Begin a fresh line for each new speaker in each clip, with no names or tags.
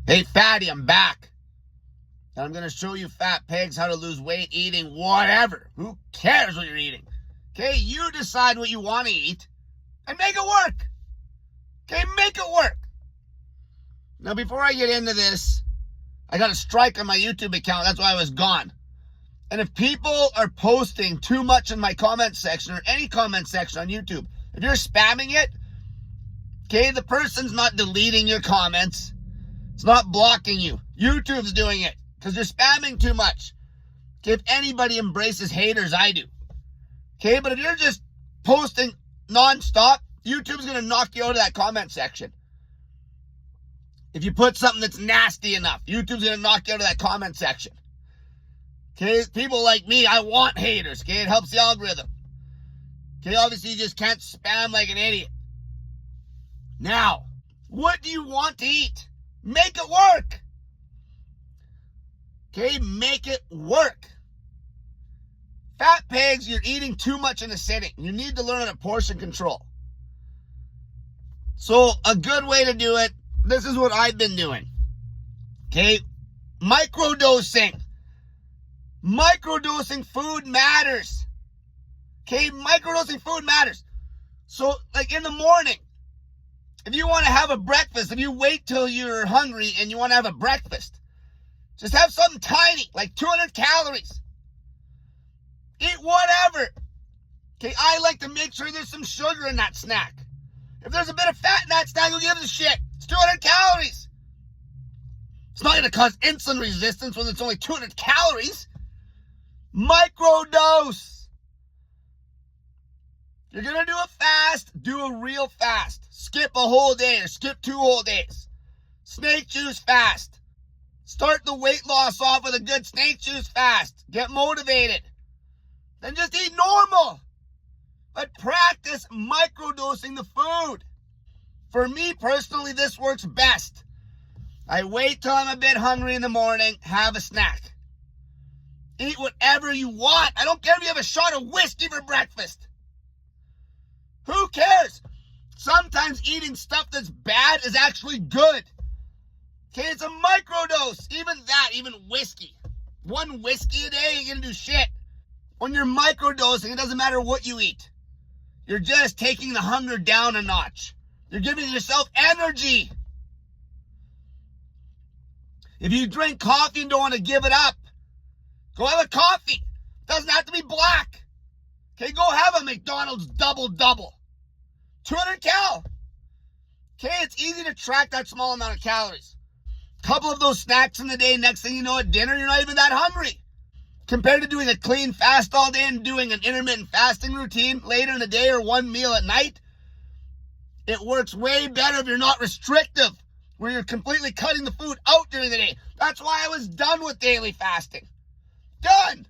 Hey, fatty, I'm back. And I'm going to show you fat pigs how to lose weight eating whatever. Who cares what you're eating? Okay, you decide what you want to eat and make it work. Okay, make it work. Now, before I get into this, I got a strike on my YouTube account. That's why I was gone. And if people are posting too much in my comment section or any comment section on YouTube, if you're spamming it, okay, the person's not deleting your comments. It's not blocking you. YouTube's doing it because you're spamming too much. Okay, if anybody embraces haters, I do. Okay, but if you're just posting nonstop, YouTube's going to knock you out of that comment section. If you put something that's nasty enough, YouTube's going to knock you out of that comment section. Okay, people like me, I want haters. Okay, it helps the algorithm. Okay, obviously you just can't spam like an idiot. Now, what do you want to eat? Make it work. Okay, make it work. Fat pigs, you're eating too much in a sitting. You need to learn how to portion control. So a good way to do it, this is what I've been doing. Okay, microdosing. Microdosing food matters. Okay, microdosing food matters. So like in the morning, if you want to have a breakfast, if you wait till you're hungry and you want to have a breakfast, just have something tiny, like 200 calories. Eat whatever. Okay, I like to make sure there's some sugar in that snack. If there's a bit of fat in that snack, who gives a shit? It's 200 calories. It's not going to cause insulin resistance when it's only 200 calories. Microdose. You're going to do a fast, do a real fast. Skip a whole day or skip 2 whole days. Snake juice fast. Start the weight loss off with a good snake juice fast. Get motivated. Then just eat normal. But practice microdosing the food. For me personally, this works best. I wait till I'm a bit hungry in the morning, have a snack. Eat whatever you want. I don't care if you have a shot of whiskey for breakfast. Who cares? Sometimes eating stuff that's bad is actually good. Okay, it's a microdose. Even whiskey. 1 whiskey a day ain't gonna do shit. When you're microdosing, it doesn't matter what you eat. You're just taking the hunger down a notch. You're giving yourself energy. If you drink coffee and don't want to give it up, go have a coffee. Doesn't have to be black. Okay, go have a McDonald's double-double. 200 cal. Okay, it's easy to track that small amount of calories. Couple of those snacks in the day, next thing you know at dinner, you're not even that hungry. Compared to doing a clean fast all day and doing an intermittent fasting routine later in the day or 1 meal at night, it works way better if you're not restrictive, where you're completely cutting the food out during the day. That's why I was done with daily fasting. Done.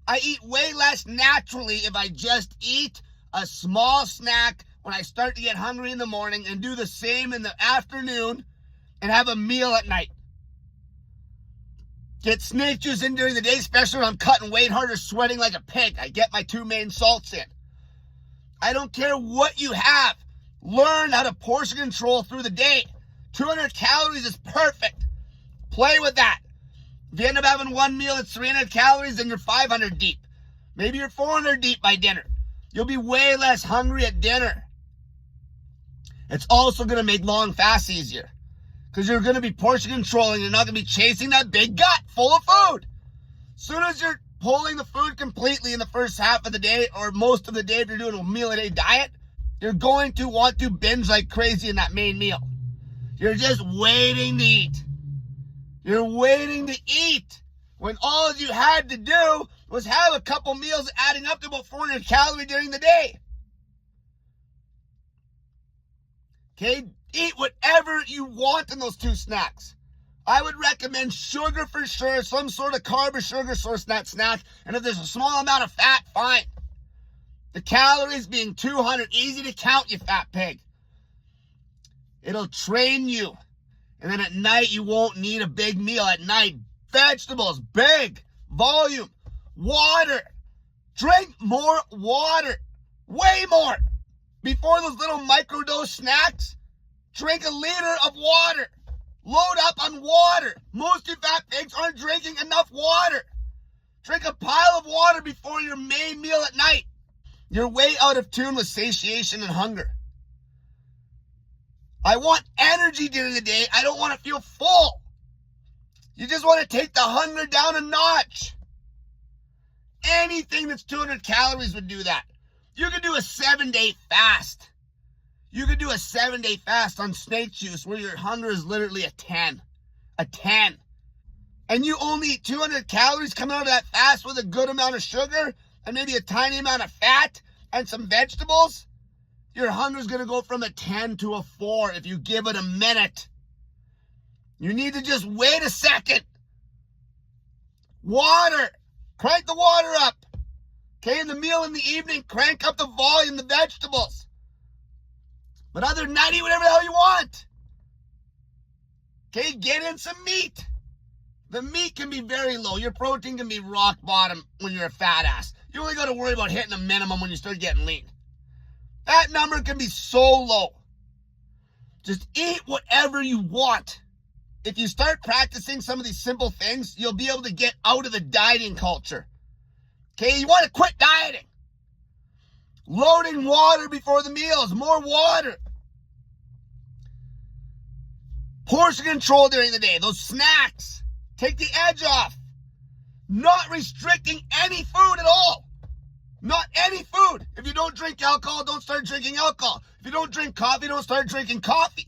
I eat way less naturally if I just eat a small snack when I start to get hungry in the morning and do the same in the afternoon and have a meal at night. Get snake juice in during the day, especially when I'm cutting weight hard or sweating like a pig. I get my 2 main salts in. I don't care what you have. Learn how to portion control through the day. 200 calories is perfect. Play with that. If you end up having 1 meal that's 300 calories, then you're 500 deep. Maybe you're 400 deep by dinner. You'll be way less hungry at dinner. It's also going to make long fasts easier, because you're going to be portion controlling. You're not going to be chasing that big gut full of food. As soon as you're pulling the food completely in the first half of the day, or most of the day if you're doing a meal a day diet, you're going to want to binge like crazy in that main meal. You're just waiting to eat. You're waiting to eat when all you had to do was have a couple meals adding up to about 400 calories during the day. Okay, eat whatever you want in those 2 snacks. I would recommend sugar for sure, some sort of carb or sugar source in that snack. And if there's a small amount of fat, fine. The calories being 200, easy to count, you fat pig. It'll train you. And then at night, you won't need a big meal. At night, vegetables, big, volume, water. Drink more water. Way more. Before those little microdose snacks, drink a liter of water. Load up on water. Most of you fat pigs aren't drinking enough water. Drink a pile of water before your main meal at night. You're way out of tune with satiation and hunger. I want energy during the day. I don't want to feel full. You just want to take the hunger down a notch. Anything that's 200 calories would do that. You could do a 7-day fast. You could do a 7-day fast on snake juice where your hunger is literally a 10. A 10. And you only eat 200 calories coming out of that fast with a good amount of sugar and maybe a tiny amount of fat and some vegetables. Your hunger is going to go from a 10 to a 4 if you give it a minute. You need to just wait a second. Water. Crank the water up. Okay, in the meal in the evening, crank up the volume, the vegetables. But other than that, eat whatever the hell you want. Okay, get in some meat. The meat can be very low. Your protein can be rock bottom when you're a fat ass. You only got to worry about hitting a minimum when you start getting lean. That number can be so low. Just eat whatever you want. If you start practicing some of these simple things, you'll be able to get out of the dieting culture. Okay, you want to quit dieting. Loading water before the meals, more water. Portion control during the day, those snacks. Take the edge off. Not restricting any food at all. Not any food. If you don't drink alcohol, don't start drinking alcohol. If you don't drink coffee, don't start drinking coffee.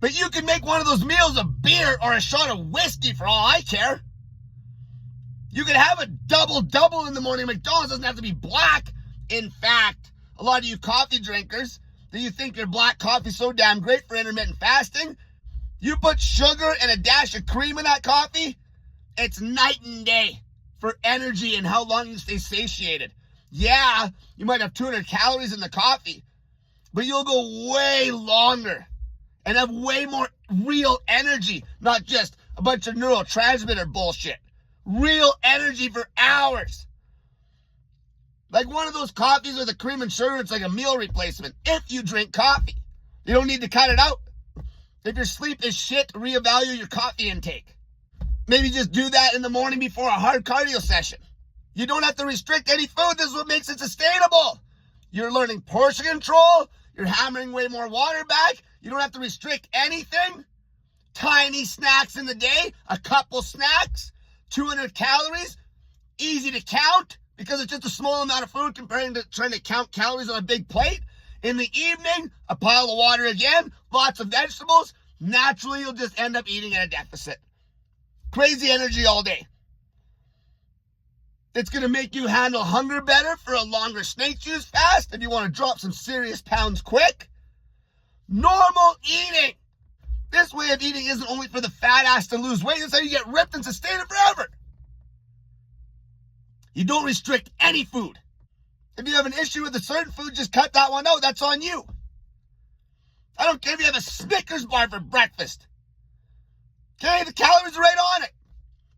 But you can make one of those meals a beer or a shot of whiskey for all I care. You can have a double-double in the morning. McDonald's doesn't have to be black. In fact, a lot of you coffee drinkers, that you think your black coffee is so damn great for intermittent fasting, you put sugar and a dash of cream in that coffee, it's night and day for energy and how long you stay satiated. Yeah, you might have 200 calories in the coffee, but you'll go way longer and have way more real energy, not just a bunch of neurotransmitter bullshit. Real energy for hours. Like one of those coffees with the cream and sugar, it's like a meal replacement if you drink coffee. You don't need to cut it out. If your sleep is shit, reevaluate your coffee intake. Maybe just do that in the morning before a hard cardio session. You don't have to restrict any food. This is what makes it sustainable. You're learning portion control. You're hammering way more water back. You don't have to restrict anything. Tiny snacks in the day, a couple snacks, 200 calories, easy to count because it's just a small amount of food comparing to trying to count calories on a big plate. In the evening, a pile of water again, lots of vegetables. Naturally, you'll just end up eating at a deficit. Crazy energy all day. It's going to make you handle hunger better for a longer snake juice fast if you want to drop some serious pounds quick. Normal eating. This way of eating isn't only for the fat ass to lose weight. That's how you get ripped and sustain it forever. You don't restrict any food. If you have an issue with a certain food, just cut that one out. That's on you. I don't care if you have a Snickers bar for breakfast. Okay, the calories are right on it.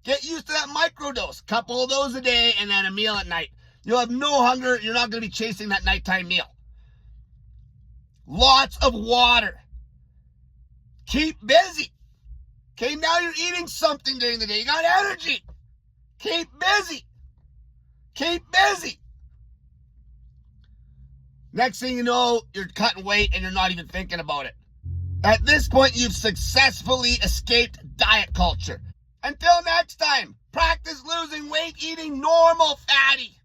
Get used to that microdose. Couple of those a day and then a meal at night. You'll have no hunger. You're not going to be chasing that nighttime meal. Lots of water. Keep busy. Okay, now you're eating something during the day. You got energy. Keep busy. Keep busy. Next thing you know, you're cutting weight and you're not even thinking about it. At this point, you've successfully escaped diet culture. Until next time, practice losing weight eating normal fatty.